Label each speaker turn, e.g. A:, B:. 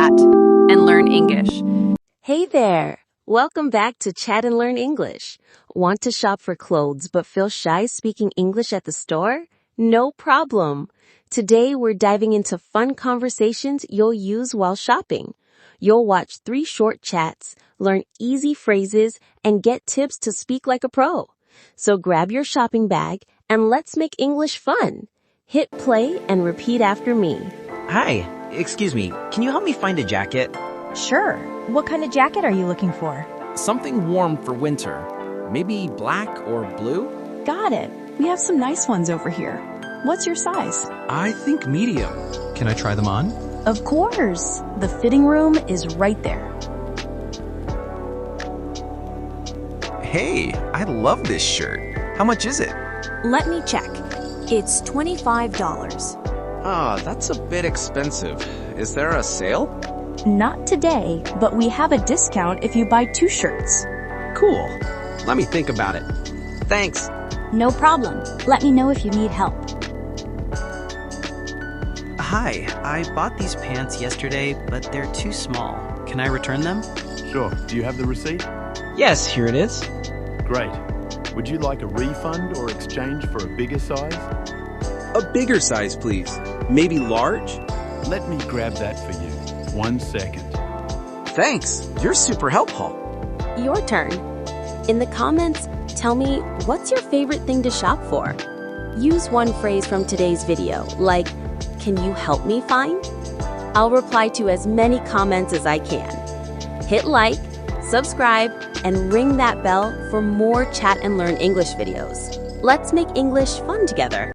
A: Chat and Learn English.
B: Hey there! Welcome back to Chat and Learn English. Want to shop for clothes but feel shy speaking English at the store? No problem. Today we're diving into fun conversations you'll use while shopping. You'll watch 3 short chats, learn easy phrases, and get tips to speak like a pro. So grab your shopping bag and let's make English fun. Hit play and repeat after me.
C: Hi, excuse me, can you help me find a jacket?
D: Sure. What kind of jacket are you looking for?
E: Something warm for winter. Maybe black or blue?
D: Got it. We have some nice ones over here. What's your size?
F: I think medium. Can I try them on?
D: Of course. The fitting room is right there.
F: Hey, I love this shirt. How much is it?
G: Let me check. It's $25.
F: Ah, that's a bit expensive. Is there a sale?
D: Not today, but we have a discount if you buy 2 shirts.
C: Cool. Let me think about it. Thanks.
G: No problem. Let me know if you need help.
C: Hi, I bought these pants yesterday, but they're too small. Can I return them?
H: Sure. Do you have the receipt?
C: Yes, here it is.
H: Great. Would you like a refund or exchange for a bigger size?
I: A bigger size, please. Maybe large?
H: Let me grab that for you. 1 second.
I: Thanks. You're super helpful.
B: Your turn. In the comments, tell me what's your favorite thing to shop for? Use one phrase from today's video, like, can you help me find? I'll reply to as many comments as I can. Hit like, subscribe, and ring that bell for more Chat and Learn English videos. Let's make English fun together.